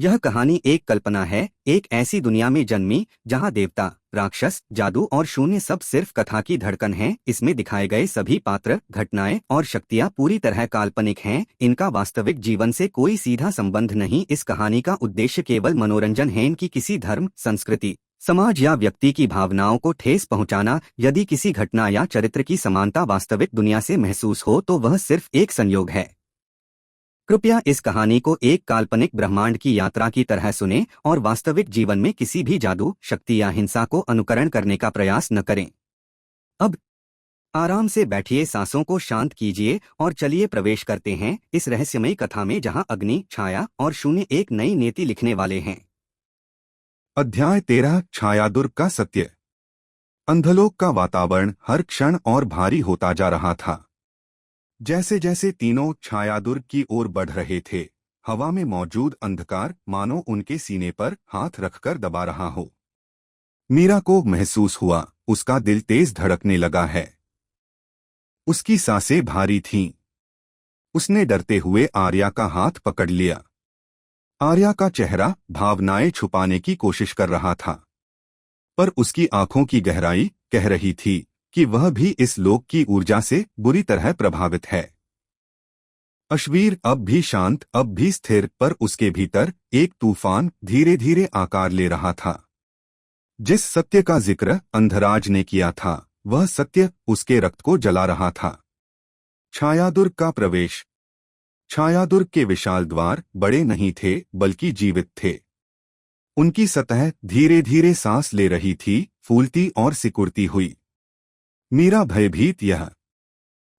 यह कहानी एक कल्पना है, एक ऐसी दुनिया में जन्मी जहां देवता, राक्षस, जादू और शून्य सब सिर्फ कथा की धड़कन हैं। इसमें दिखाए गए सभी पात्र, घटनाएं और शक्तियां पूरी तरह काल्पनिक हैं। इनका वास्तविक जीवन से कोई सीधा संबंध नहीं। इस कहानी का उद्देश्य केवल मनोरंजन है, इनकी किसी धर्म, संस्कृति, समाज या व्यक्ति की भावनाओं को ठेस पहुंचाना। यदि किसी घटना या चरित्र की समानता वास्तविक दुनिया से महसूस हो तो वह सिर्फ एक संयोग है। कृपया इस कहानी को एक काल्पनिक ब्रह्मांड की यात्रा की तरह सुनें और वास्तविक जीवन में किसी भी जादू, शक्ति या हिंसा को अनुकरण करने का प्रयास न करें। अब आराम से बैठिए, सांसों को शांत कीजिए और चलिए प्रवेश करते हैं इस रहस्यमयी कथा में जहां अग्नि, छाया और शून्य एक नई नीति लिखने वाले हैं। अध्याय 13 छायादुर्ग का सत्य। अंधलोक का वातावरण हर क्षण और भारी होता जा रहा था। जैसे जैसे तीनों छायादुर्ग की ओर बढ़ रहे थे, हवा में मौजूद अंधकार मानो उनके सीने पर हाथ रखकर दबा रहा हो। मीरा को महसूस हुआ, उसका दिल तेज धड़कने लगा है। उसकी सांसें भारी थीं। उसने डरते हुए आर्या का हाथ पकड़ लिया। आर्या का चेहरा भावनाएं छुपाने की कोशिश कर रहा था, पर उसकी आंखों की गहराई कह रही थी कि वह भी इस लोक की ऊर्जा से बुरी तरह प्रभावित है। अश्वीर अब भी शांत, अब भी स्थिर, पर उसके भीतर एक तूफान धीरे धीरे आकार ले रहा था। जिस सत्य का जिक्र अंधराज ने किया था, वह सत्य उसके रक्त को जला रहा था। छायादुर्ग का प्रवेश। छायादुर्ग के विशाल द्वार बड़े नहीं थे, बल्कि जीवित थे। उनकी सतह धीरे धीरे सांस ले रही थी, फूलती और सिकुड़ती हुई। मीरा भयभीत, यह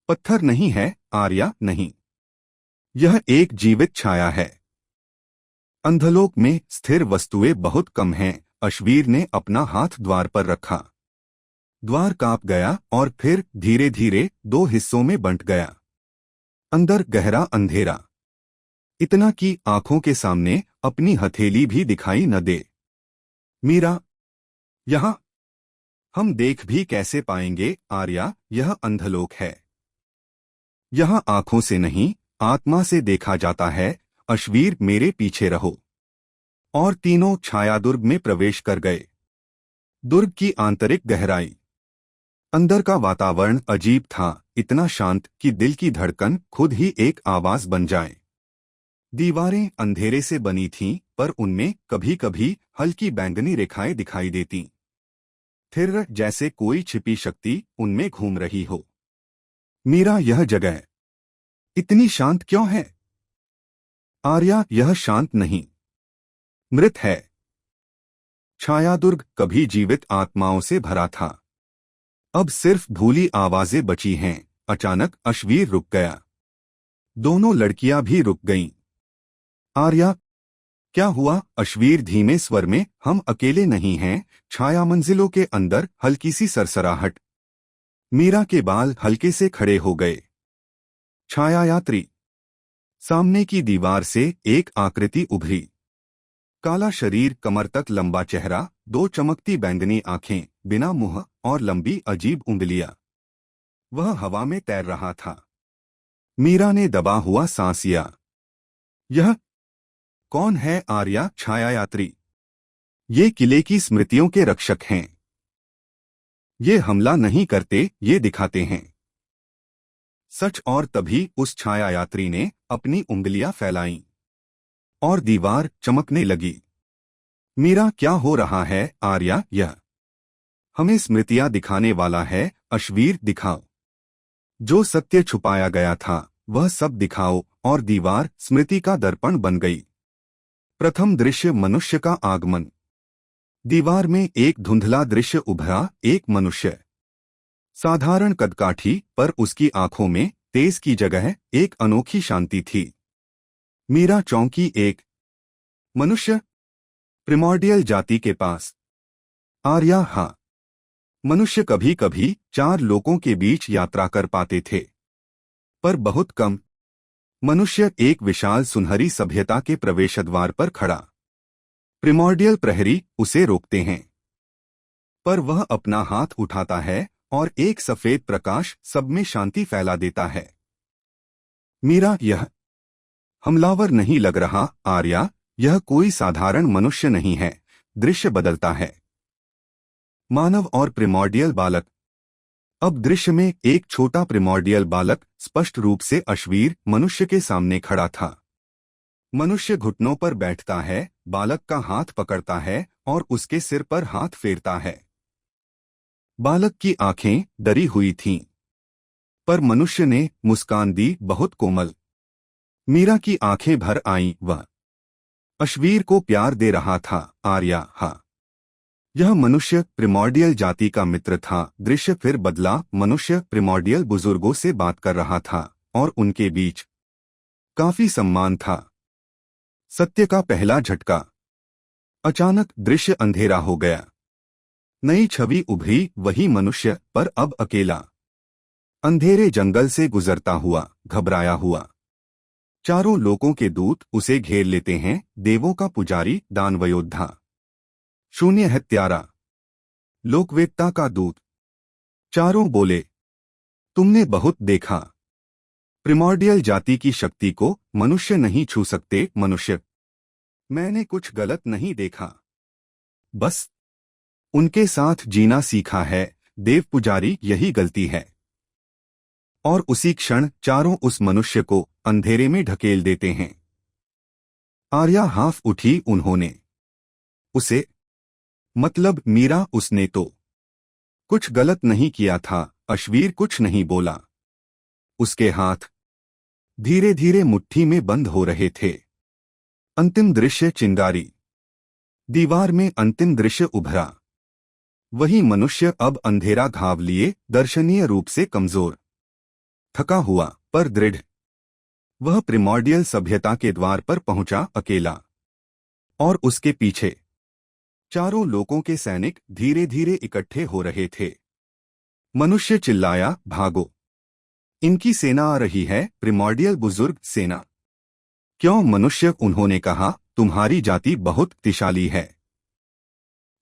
पत्थर नहीं है, आर्या, नहीं, यह एक जीवित छाया है। अंधलोक में स्थिर वस्तुएं बहुत कम हैं। अश्वीर ने अपना हाथ द्वार पर रखा। द्वार कांप गया और फिर धीरे धीरे दो हिस्सों में बंट गया। अंदर गहरा अंधेरा, इतना कि आंखों के सामने अपनी हथेली भी दिखाई न दे। मीरा, यहां हम देख भी कैसे पाएंगे आर्या, यह अंधलोक है। यहां आंखों से नहीं, आत्मा से देखा जाता है। अश्वीर, मेरे पीछे रहो। और तीनों छायादुर्ग में प्रवेश कर गए। दुर्ग की आंतरिक गहराई। अंदर का वातावरण अजीब था, इतना शांत कि दिल की धड़कन खुद ही एक आवाज बन जाए। दीवारें अंधेरे से बनी थीं, पर उनमें कभी कभी हल्की बैंगनी रेखाएं दिखाई देतीं, फिर जैसे कोई छिपी शक्ति उनमें घूम रही हो। मीरा, यह जगह इतनी शांत क्यों है? आर्या, यह शांत नहीं, मृत है। छायादुर्ग कभी जीवित आत्माओं से भरा था, अब सिर्फ भूली आवाजें बची हैं। अचानक अश्वीर रुक गया। दोनों लड़कियां भी रुक गईं। आर्या, क्या हुआ? अश्वीर धीमे स्वर में, हम अकेले नहीं हैं। छाया मंजिलों के अंदर हल्की सी सरसराहट। मीरा के बाल हल्के से खड़े हो गए। छाया यात्री। सामने की दीवार से एक आकृति उभरी। काला शरीर, कमर तक लंबा चेहरा, दो चमकती बैंगनी आंखें, बिना मुंह और लंबी अजीब उंगलियां। वह हवा में तैर रहा था। मीरा ने दबा हुआ सांस लिया। यह कौन है आर्या? छाया यात्री। ये किले की स्मृतियों के रक्षक हैं। ये हमला नहीं करते, ये दिखाते हैं सच। और तभी उस छाया यात्री ने अपनी उंगलियां फैलाईं और दीवार चमकने लगी। मीरा, क्या हो रहा है आर्या? यह हमें स्मृतियां दिखाने वाला है। अश्वीर, दिखाओ। जो सत्य छुपाया गया था वह सब दिखाओ। और दीवार स्मृति का दर्पण बन गई। प्रथम दृश्य, मनुष्य का आगमन। दीवार में एक धुंधला दृश्य उभरा। एक मनुष्य, साधारण कदकाठी, पर उसकी आंखों में तेज की जगह एक अनोखी शांति थी। मीरा चौंकी। एक मनुष्य प्रिमॉर्डियल जाति के पास? आर्या, हाँ, मनुष्य कभी कभी चार लोगों के बीच यात्रा कर पाते थे, पर बहुत कम। मनुष्य एक विशाल सुनहरी सभ्यता के प्रवेशद्वार पर खड़ा। प्रिमॉर्डियल प्रहरी उसे रोकते हैं, पर वह अपना हाथ उठाता है और एक सफेद प्रकाश सब में शांति फैला देता है। मीरा, यह हमलावर नहीं लग रहा आर्या, यह कोई साधारण मनुष्य नहीं है। दृश्य बदलता है। मानव और प्रिमॉर्डियल बालक। अब दृश्य में एक छोटा प्रिमॉर्डियल बालक स्पष्ट रूप से अश्वीर मनुष्य के सामने खड़ा था। मनुष्य घुटनों पर बैठता है, बालक का हाथ पकड़ता है और उसके सिर पर हाथ फेरता है। बालक की आंखें डरी हुई थीं, पर मनुष्य ने मुस्कान दी, बहुत कोमल। मीरा की आंखें भर आईं। वह अश्वीर को प्यार दे रहा था। आर्या, हाँ, यह मनुष्य प्रिमॉर्डियल जाति का मित्र था। दृश्य फिर बदला। मनुष्य प्रिमॉर्डियल बुजुर्गों से बात कर रहा था और उनके बीच काफी सम्मान था। सत्य का पहला झटका। अचानक दृश्य अंधेरा हो गया। नई छवि उभरी, वही मनुष्य, पर अब अकेला। अंधेरे जंगल से गुजरता हुआ, घबराया हुआ। चारों लोगों के दूत उसे घेर लेते हैं। देवों का पुजारी, दानवयोद्धा, शून्य हत्यारा, लोकवेत्ता का दूत। चारों बोले, तुमने बहुत देखा। प्रिमॉर्डियल जाति की शक्ति को मनुष्य नहीं छू सकते। मनुष्य, मैंने कुछ गलत नहीं देखा, बस उनके साथ जीना सीखा है। देव पुजारी, यही गलती है। और उसी क्षण चारों उस मनुष्य को अंधेरे में ढकेल देते हैं। आर्या हाफ उठी। उन्होंने उसे, मतलब मीरा, उसने तो कुछ गलत नहीं किया था। अश्वीर कुछ नहीं बोला। उसके हाथ धीरे धीरे मुट्ठी में बंद हो रहे थे। अंतिम दृश्य। चिंगारी। दीवार में अंतिम दृश्य उभरा। वही मनुष्य अब अंधेरा घाव लिए, दर्शनीय रूप से कमजोर, थका हुआ, पर दृढ़। वह प्रिमॉर्डियल सभ्यता के द्वार पर पहुंचा, अकेला। और उसके पीछे चारों लोगों के सैनिक धीरे धीरे इकट्ठे हो रहे थे। मनुष्य चिल्लाया, भागो, इनकी सेना आ रही है। प्रिमॉर्डियल बुजुर्ग, सेना? क्यों? मनुष्य, उन्होंने कहा, तुम्हारी जाति बहुत शक्तिशाली है।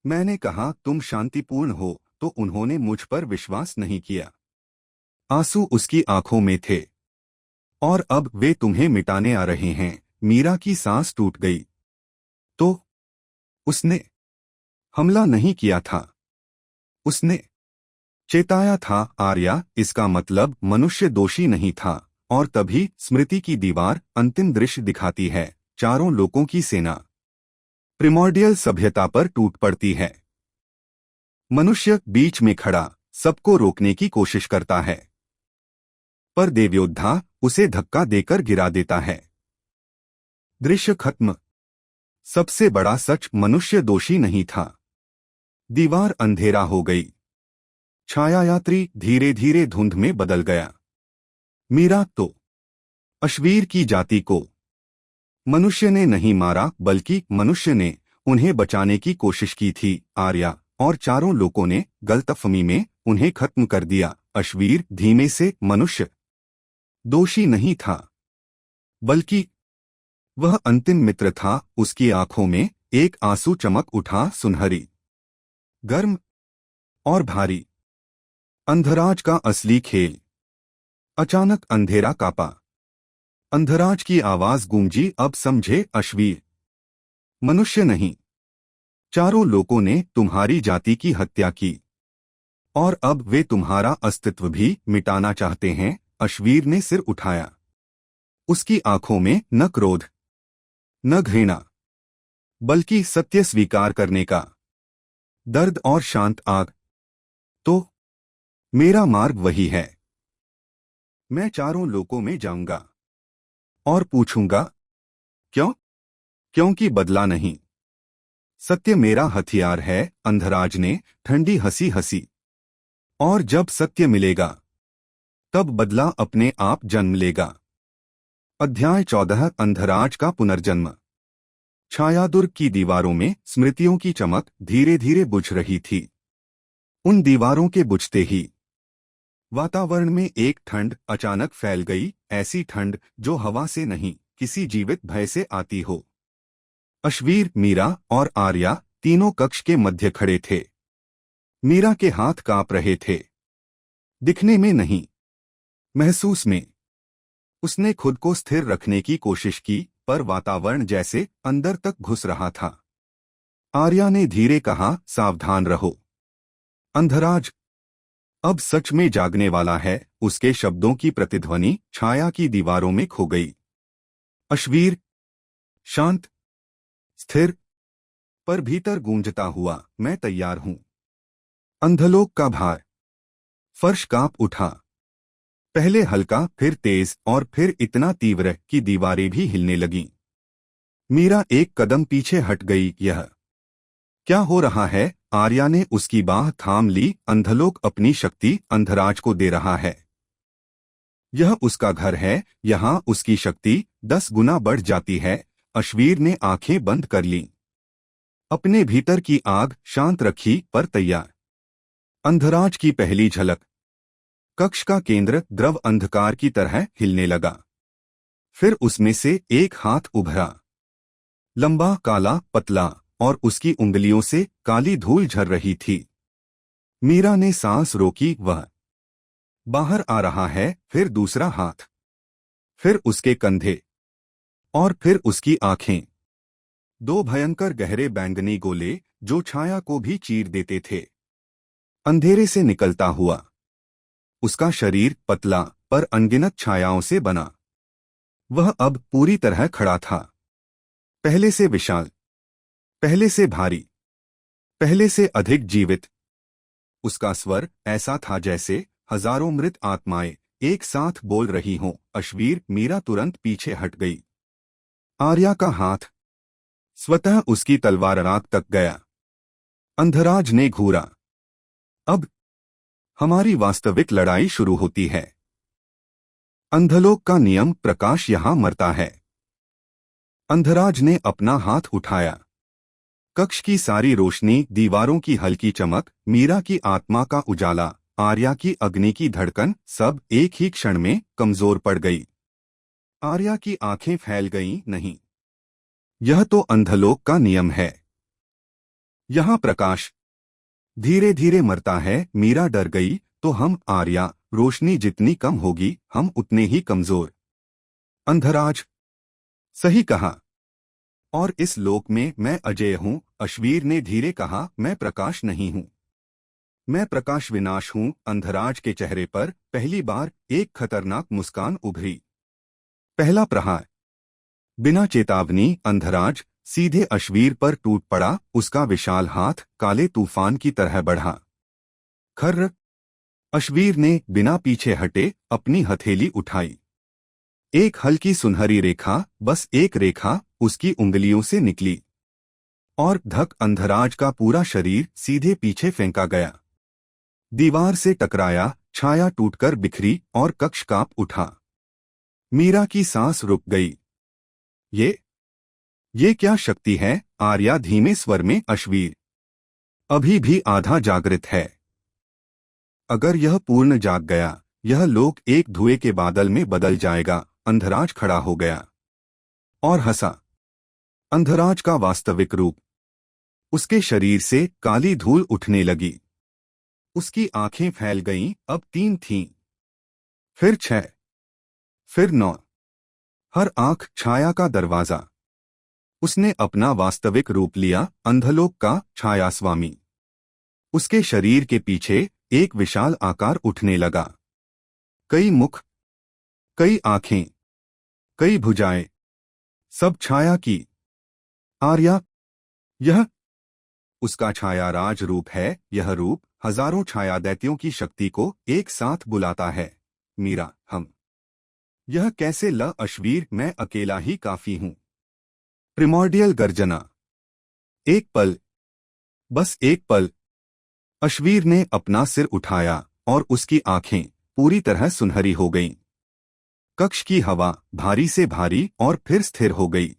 मैंने कहा तुम शांतिपूर्ण हो, तो उन्होंने मुझ पर विश्वास नहीं किया। आंसू उसकी आंखों में थे। और अब वे तुम्हें मिटाने आ रहे हैं। मीरा की सांस टूट गई। तो उसने हमला नहीं किया था, उसने चेताया था। आर्या, इसका मतलब मनुष्य दोषी नहीं था। और तभी स्मृति की दीवार अंतिम दृश्य दिखाती है। चारों लोगों की सेना प्रिमॉर्डियल सभ्यता पर टूट पड़ती है। मनुष्य बीच में खड़ा सबको रोकने की कोशिश करता है, पर देवयोद्धा उसे धक्का देकर गिरा देता है। दृश्य खत्म। सबसे बड़ा सच, मनुष्य दोषी नहीं था। दीवार अंधेरा हो गई। छायायात्री धीरे धीरे धुंध में बदल गया। मीरा तो अश्वीर की जाति को मनुष्य ने नहीं मारा, बल्कि मनुष्य ने उन्हें बचाने की कोशिश की थी। आर्या और चारों लोगों ने गलतफहमी में उन्हें खत्म कर दिया। अश्वीर धीमे से, मनुष्य दोषी नहीं था, बल्कि वह अंतिम मित्र था। उसकी आंखों में एक आंसू चमक उठा, सुनहरी, गर्म और भारी। अंधराज का असली खेल। अचानक अंधेरा कांपा। अंधराज की आवाज गूंजी, अब समझे अश्वीर, मनुष्य नहीं। चारों लोगों ने तुम्हारी जाति की हत्या की, और अब वे तुम्हारा अस्तित्व भी मिटाना चाहते हैं। अश्वीर ने सिर उठाया। उसकी आंखों में न क्रोध, न घृणा, बल्कि सत्य स्वीकार करने का दर्द और शांत आग। तो मेरा मार्ग वही है। मैं चारों लोगों में जाऊंगा और पूछूंगा, क्यों? क्योंकि बदला नहीं। सत्य मेरा हथियार है। अंधराज ने ठंडी हंसी हंसी। और जब सत्य मिलेगा, तब बदला अपने आप जन्म लेगा। अध्याय 14। अंधराज का पुनर्जन्म। छायादुर्ग की दीवारों में स्मृतियों की चमक धीरे धीरे बुझ रही थी। उन दीवारों के बुझते ही वातावरण में एक ठंड अचानक फैल गई, ऐसी ठंड जो हवा से नहीं, किसी जीवित भय से आती हो। अश्वीर, मीरा और आर्या तीनों कक्ष के मध्य खड़े थे। मीरा के हाथ कांप रहे थे, दिखने में नहीं, महसूस में। उसने खुद को स्थिर रखने की कोशिश की, पर वातावरण जैसे अंदर तक घुस रहा था। आर्या ने धीरे कहा, सावधान रहो। अंधराज अब सच में जागने वाला है। उसके शब्दों की प्रतिध्वनि छाया की दीवारों में खो गई। अश्वीर शांत, स्थिर, पर भीतर गूंजता हुआ, मैं तैयार हूं। अंधलोक का भार। फर्श कांप उठा, पहले हल्का, फिर तेज और फिर इतना तीव्र कि दीवारें भी हिलने लगीं। मीरा एक कदम पीछे हट गई। यह क्या हो रहा है? आर्या ने उसकी बाह थाम ली। अंधलोक अपनी शक्ति अंधराज को दे रहा है। यह उसका घर है, यहाँ उसकी शक्ति 10 गुना बढ़ जाती है। अश्वीर ने आंखें बंद कर लीं, अपने भीतर की आग शांत रखी पर तैयार। अंधराज की पहली झलक। कक्ष का केंद्र द्रव अंधकार की तरह हिलने लगा। फिर उसमें से एक हाथ उभरा, लंबा, काला, पतला, और उसकी उंगलियों से काली धूल झर रही थी। मीरा ने सांस रोकी। वह बाहर आ रहा है। फिर दूसरा हाथ, फिर उसके कंधे, और फिर उसकी आंखें। 2 भयंकर गहरे बैंगनी गोले जो छाया को भी चीर देते थे। अंधेरे से निकलता हुआ उसका शरीर पतला पर अनगिनत छायाओं से बना। वह अब पूरी तरह खड़ा था, पहले से विशाल, पहले से भारी, पहले से अधिक जीवित। उसका स्वर ऐसा था जैसे हजारों मृत आत्माएं एक साथ बोल रही हों। अश्वीर। मीरा तुरंत पीछे हट गई। आर्या का हाथ स्वतः उसकी तलवार रात तक गया। अंधराज ने घूरा। अब हमारी वास्तविक लड़ाई शुरू होती है। अंधलोक का नियम, प्रकाश यहां मरता है। अंधराज ने अपना हाथ उठाया। कक्ष की सारी रोशनी, दीवारों की हल्की चमक, मीरा की आत्मा का उजाला, आर्या की अग्नि की धड़कन, सब एक ही क्षण में कमजोर पड़ गई। आर्या की आंखें फैल गईं। नहीं, यह तो अंधलोक का नियम है। यहां प्रकाश धीरे धीरे मरता है। मीरा डर गई। तो हम? आर्या, रोशनी जितनी कम होगी हम उतने ही कमजोर। अंधराज। सही कहा। और इस लोक में मैं अजेय हूं। अश्वीर ने धीरे कहा, मैं प्रकाश नहीं हूं, मैं प्रकाश विनाश हूं। अंधराज के चेहरे पर पहली बार एक खतरनाक मुस्कान उभरी। पहला प्रहार। बिना चेतावनी अंधराज सीधे अश्वीर पर टूट पड़ा। उसका विशाल हाथ काले तूफान की तरह बढ़ा। खर्र। अश्वीर ने बिना पीछे हटे अपनी हथेली उठाई। एक हल्की सुनहरी रेखा, बस एक रेखा, उसकी उंगलियों से निकली और धक, अंधराज का पूरा शरीर सीधे पीछे फेंका गया। दीवार से टकराया, छाया टूटकर बिखरी और कक्ष कांप उठा। मीरा की सांस रुक गई। ये क्या शक्ति है? आर्या धीमे स्वर में। अश्वीर अभी भी आधा जागृत है। अगर यह पूर्ण जाग गया, यह लोक एक धुएं के बादल में बदल जाएगा। अंधराज खड़ा हो गया और हंसा। अंधराज का वास्तविक रूप। उसके शरीर से काली धूल उठने लगी। उसकी आंखें फैल गईं। अब 3 थीं, फिर 6, फिर 9। हर आंख छाया का दरवाजा। उसने अपना वास्तविक रूप लिया, अंधलोक का छाया स्वामी। उसके शरीर के पीछे एक विशाल आकार उठने लगा। कई मुख, कई आंखें, कई भुजाएं, सब छाया की। आर्या, यह उसका छाया राज रूप है। यह रूप हजारों छाया दैत्यों की शक्ति को एक साथ बुलाता है। मीरा, हम। यह कैसे? अश्वीर, मैं अकेला ही काफी हूं। प्रिमॉर्डियल गर्जना। एक पल, बस एक पल। अश्वीर ने अपना सिर उठाया और उसकी आंखें पूरी तरह सुनहरी हो गईं। कक्ष की हवा भारी से भारी और फिर स्थिर हो गई।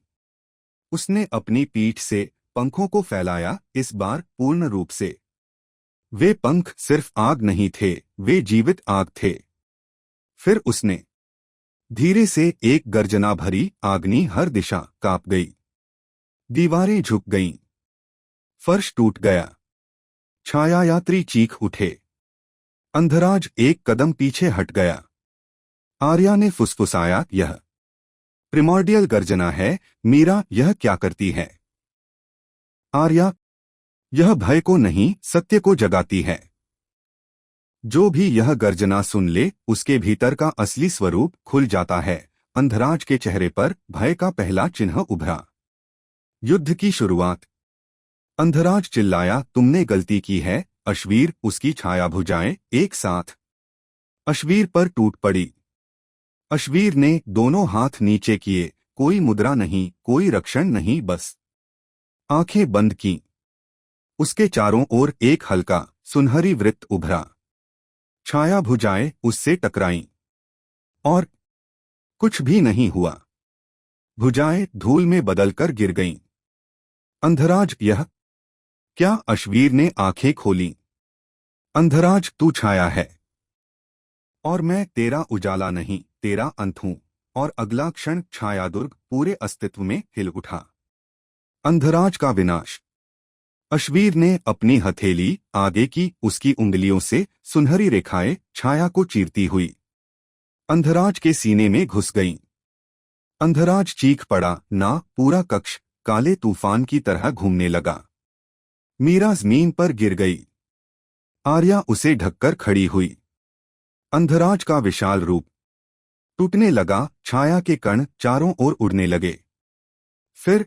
उसने अपनी पीठ से पंखों को फैलाया, इस बार पूर्ण रूप से। वे पंख सिर्फ आग नहीं थे, वे जीवित आग थे। फिर उसने धीरे से एक गर्जना भरी आग्नि, हर दिशा कांप गई। दीवारें झुक गईं, फर्श टूट गया। छाया यात्री चीख उठे। अंधराज एक कदम पीछे हट गया। आर्या ने फुसफुसाया, यह प्रिमॉर्डियल गर्जना है। मीरा, यह क्या करती है? आर्या, यह भय को नहीं, सत्य को जगाती है। जो भी यह गर्जना सुन ले, उसके भीतर का असली स्वरूप खुल जाता है। अंधराज के चेहरे पर भय का पहला चिन्ह उभरा। युद्ध की शुरुआत। अंधराज चिल्लाया, तुमने गलती की है। अश्वीर, उसकी छाया भुजाएं एक साथ अश्वीर पर टूट पड़ी। अश्वीर ने दोनों हाथ नीचे किए। कोई मुद्रा नहीं, कोई रक्षण नहीं, बस आंखें बंद की। उसके चारों ओर एक हल्का सुनहरी वृत्त उभरा। छाया भुजाएं उससे टकराईं और कुछ भी नहीं हुआ। भुजाएं धूल में बदलकर गिर गईं। अंधराज, यह क्या? अश्वीर ने आंखें खोलीं। अंधराज, तू छाया है और मैं तेरा उजाला नहीं, तेरा अंत हूं। और अगला क्षण छायादुर्ग पूरे अस्तित्व में हिल उठा। अंधराज का विनाश। अश्वीर ने अपनी हथेली आगे की, उसकी उंगलियों से सुनहरी रेखाएं छाया को चीरती हुई अंधराज के सीने में घुस गईं। अंधराज चीख पड़ा। ना, पूरा कक्ष काले तूफान की तरह घूमने लगा। मीरा जमीन पर गिर गई। आर्या उसे ढककर खड़ी हुई। अंधराज का विशाल रूप टूटने लगा। छाया के कण चारों ओर उड़ने लगे। फिर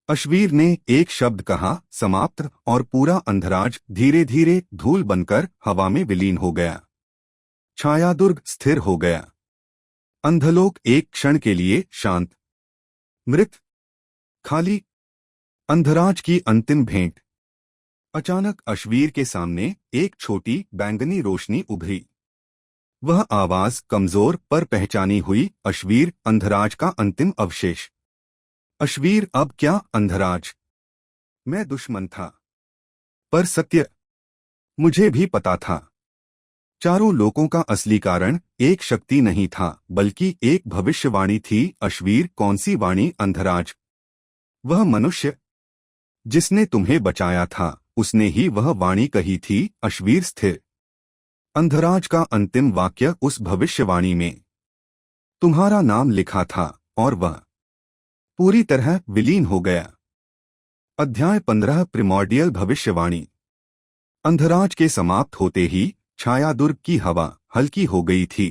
अश्वीर ने एक शब्द कहा, समाप्त, और पूरा अंधराज धीरे धीरे धूल बनकर हवा में विलीन हो गया। छायादुर्ग स्थिर हो गया। अंधलोक एक क्षण के लिए शांत, मृत, खाली। अंधराज की अंतिम भेंट। अचानक अश्वीर के सामने एक छोटी बैंगनी रोशनी उभरी। वह आवाज कमजोर पर पहचानी हुई, अश्वीर, अंधराज का अंतिम अवशेष। अश्वीर, अब क्या? अंधराज, मैं दुश्मन था, पर सत्य मुझे भी पता था। चारों लोगों का असली कारण एक शक्ति नहीं था, बल्कि एक भविष्यवाणी थी। अश्वीर, कौन सी वाणी? अंधराज, वह मनुष्य जिसने तुम्हें बचाया था, उसने ही वह वाणी कही थी। अश्वीर स्थिर। अंधराज का अंतिम वाक्य उस भविष्यवाणी में तुम्हारा नाम लिखा था, और वह पूरी तरह विलीन हो गया। अध्याय 15 प्रिमॉर्डियल भविष्यवाणी। अंधराज के समाप्त होते ही छायादुर्ग की हवा हल्की हो गई थी।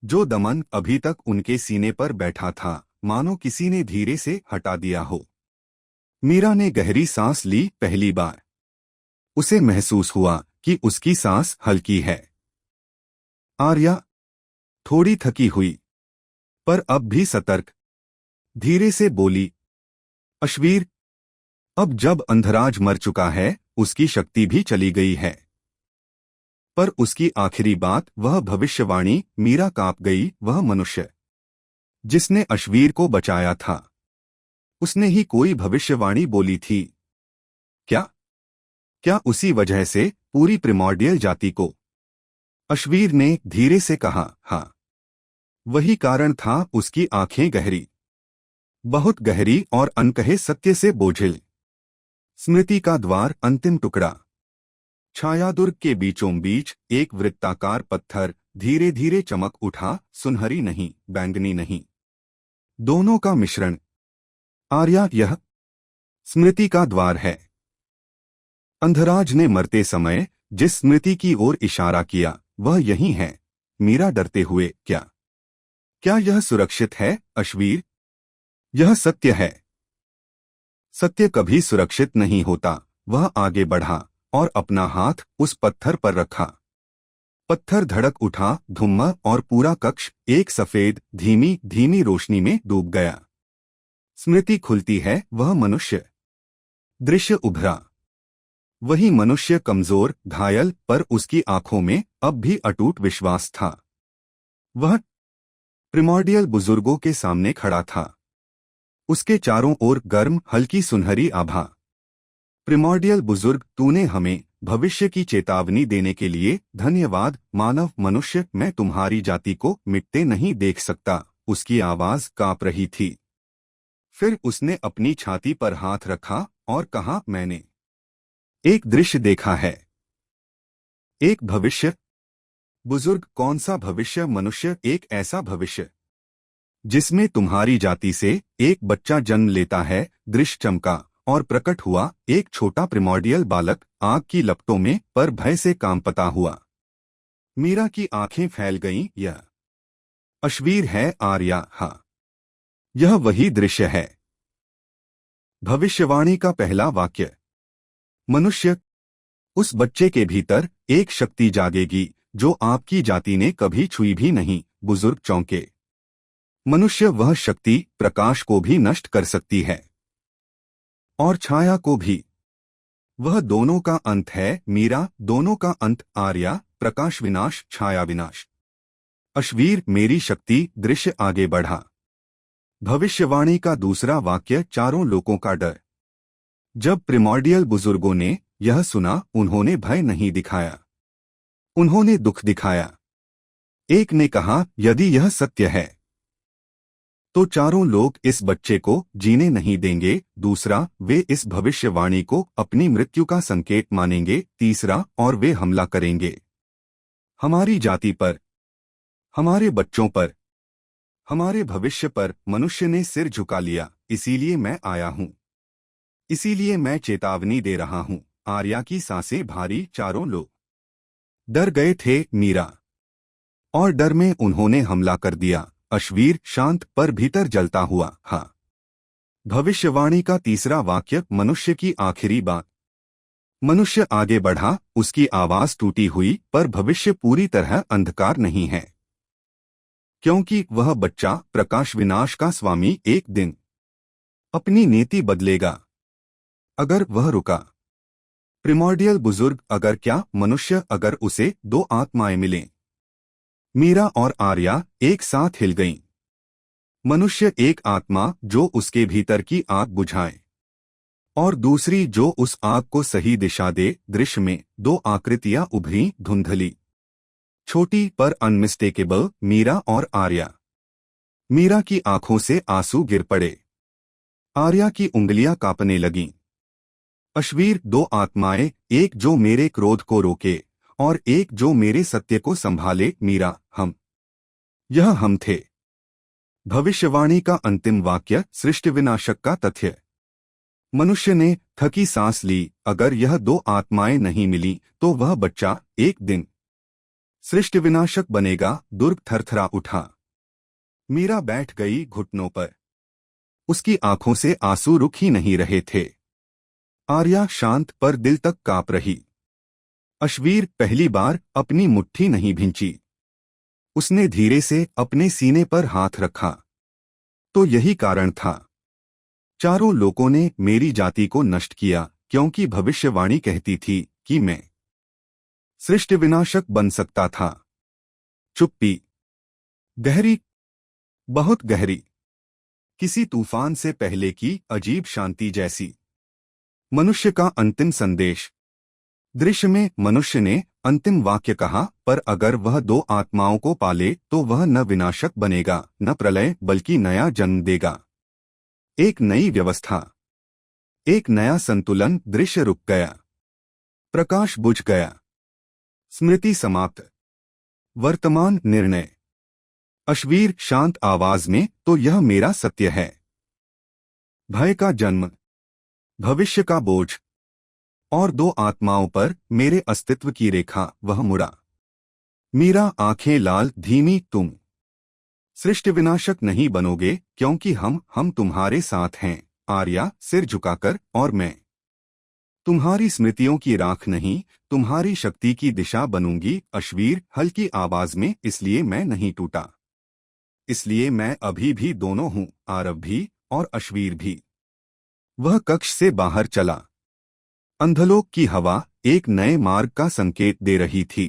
जो दमन अभी तक उनके सीने पर बैठा था, मानो किसी ने धीरे से हटा दिया हो। मीरा ने गहरी सांस ली। पहली बार उसे महसूस हुआ कि उसकी सांस हल्की है। आर्या थोड़ी थकी हुई, पर अब भी सतर्क, धीरे से बोली, अश्वीर, अब जब अंधराज मर चुका है, उसकी शक्ति भी चली गई है। पर उसकी आखिरी बात, वह भविष्यवाणी। मीरा कांप गई। वह मनुष्य जिसने अश्वीर को बचाया था, उसने ही कोई भविष्यवाणी बोली थी। क्या क्या उसी वजह से पूरी प्रिमॉर्डियल जाति को? अश्वीर ने धीरे से कहा, हाँ, वही कारण था। उसकी आंखें गहरी, बहुत गहरी, और अनकहे सत्य से बोझिल। स्मृति का द्वार, अंतिम टुकड़ा। छायादुर्ग के बीचों बीच एक वृत्ताकार पत्थर धीरे धीरे चमक उठा। सुनहरी नहीं, बैंगनी नहीं, दोनों का मिश्रण। आर्या, यह स्मृति का द्वार है। अंधराज ने मरते समय जिस स्मृति की ओर इशारा किया, वह यही है। मीरा डरते हुए, क्या क्या यह सुरक्षित है? अश्वीर, यह सत्य है। सत्य कभी सुरक्षित नहीं होता। वह आगे बढ़ा और अपना हाथ उस पत्थर पर रखा। पत्थर धड़क उठा। धुम्मा और पूरा कक्ष एक सफेद धीमी धीमी रोशनी में डूब गया। स्मृति खुलती है। वह मनुष्य दृश्य उभरा। वही मनुष्य, कमजोर, घायल, पर उसकी आंखों में अब भी अटूट विश्वास था। वह प्रिमॉर्डियल बुजुर्गों के सामने खड़ा था। उसके चारों ओर गर्म हल्की सुनहरी आभा। प्रिमॉर्डियल बुजुर्ग, तूने हमें भविष्य की चेतावनी देने के लिए धन्यवाद। मानव मनुष्य, मैं तुम्हारी जाति को मिटते नहीं देख सकता। उसकी आवाज कांप रही थी। फिर उसने अपनी छाती पर हाथ रखा और कहा, मैंने एक दृश्य देखा है, एक भविष्य। बुजुर्ग, कौन सा भविष्य? मनुष्य, एक ऐसा भविष्य जिसमें तुम्हारी जाति से एक बच्चा जन्म लेता है। दृश्य चमका और प्रकट हुआ एक छोटा प्रिमॉर्डियल बालक आग की लपटों में पर भय से कांपता हुआ। मीरा की आंखें फैल गईं। यह अश्वीर है आर्या। हाँ, यह वही दृश्य है। भविष्यवाणी का पहला वाक्य। मनुष्य, उस बच्चे के भीतर एक शक्ति जागेगी जो आपकी जाति ने कभी छुई भी नहीं। बुजुर्ग चौंके। मनुष्य, वह शक्ति प्रकाश को भी नष्ट कर सकती है और छाया को भी। वह दोनों का अंत है मीरा, दोनों का अंत आर्या। प्रकाश विनाश, छाया विनाश। अश्वीर, मेरी शक्ति। दृश्य आगे बढ़ा। भविष्यवाणी का दूसरा वाक्य। चारों लोगों का डर। जब प्रिमॉर्डियल बुजुर्गों ने यह सुना, उन्होंने भय नहीं दिखाया, उन्होंने दुख दिखाया। एक ने कहा, यदि यह सत्य है तो चारों लोग इस बच्चे को जीने नहीं देंगे। दूसरा, वे इस भविष्यवाणी को अपनी मृत्यु का संकेत मानेंगे। तीसरा, और वे हमला करेंगे हमारी जाति पर, हमारे बच्चों पर, हमारे भविष्य पर। मनुष्य ने सिर झुका लिया। इसीलिए मैं आया हूं, इसीलिए मैं चेतावनी दे रहा हूं। आर्या की सांसें भारी। चारों लोग डर गए थे मीरा, और डर में उन्होंने हमला कर दिया। अश्वीर शांत पर भीतर जलता हुआ। हाँ। भविष्यवाणी का तीसरा वाक्य। मनुष्य की आखिरी बात। मनुष्य आगे बढ़ा, उसकी आवाज टूटी हुई, पर भविष्य पूरी तरह अंधकार नहीं है, क्योंकि वह बच्चा प्रकाश विनाश का स्वामी एक दिन अपनी नीति बदलेगा अगर वह रुका। प्रिमॉर्डियल बुजुर्ग, अगर क्या? मनुष्य, अगर उसे दो आत्माएं मिलें। मीरा और आर्या एक साथ हिल गईं। मनुष्य, एक आत्मा जो उसके भीतर की आग बुझाए, और दूसरी जो उस आग को सही दिशा दे। दृश्य में दो आकृतियां उभरी, धुंधली, छोटी पर अनमिस्टेकेबल। मीरा और आर्या। मीरा की आंखों से आंसू गिर पड़े, आर्या की उंगलियां कांपने लगीं। अश्वीर, दो आत्माएं, एक जो मेरे क्रोध को रोके और एक जो मेरे सत्य को संभाले। मीरा, हम, यह हम थे। भविष्यवाणी का अंतिम वाक्य। सृष्टि विनाशक का तथ्य। मनुष्य ने थकी सांस ली। अगर यह दो आत्माएं नहीं मिली तो वह बच्चा एक दिन सृष्टि विनाशक बनेगा। दुर्ग थरथरा उठा। मीरा बैठ गई घुटनों पर, उसकी आंखों से आंसू रुक ही नहीं रहे थे। आर्या शांत पर दिल तक कांप रही। अश्वीर पहली बार अपनी मुट्ठी नहीं भींची, उसने धीरे से अपने सीने पर हाथ रखा। तो यही कारण था, चारों लोगों ने मेरी जाति को नष्ट किया, क्योंकि भविष्यवाणी कहती थी कि मैं सृष्टि विनाशक बन सकता था। चुप्पी, गहरी, बहुत गहरी, किसी तूफान से पहले की अजीब शांति जैसी। मनुष्य का अंतिम संदेश। दृश्य में मनुष्य ने अंतिम वाक्य कहा, पर अगर वह दो आत्माओं को पाले तो वह न विनाशक बनेगा, न प्रलय, बल्कि नया जन्म देगा। एक नई व्यवस्था, एक नया संतुलन। दृश्य रुक गया, प्रकाश बुझ गया, स्मृति समाप्त। वर्तमान निर्णय। अश्वीर शांत आवाज में, तो यह मेरा सत्य है। भय का जन्म, भविष्य का बोझ, और दो आत्माओं पर मेरे अस्तित्व की रेखा। वह मुड़ा। मीरा आंखें लाल, धीमी, तुम सृष्टि विनाशक नहीं बनोगे, क्योंकि हम तुम्हारे साथ हैं। आर्या सिर झुकाकर, और मैं तुम्हारी स्मृतियों की राख नहीं, तुम्हारी शक्ति की दिशा बनूंगी। अश्वीर हल्की आवाज में, इसलिए मैं नहीं टूटा, इसलिए मैं अभी भी दोनों हूं, आरव भी और अश्वीर भी। वह कक्ष से बाहर चला। अंधलोक की हवा एक नए मार्ग का संकेत दे रही थी।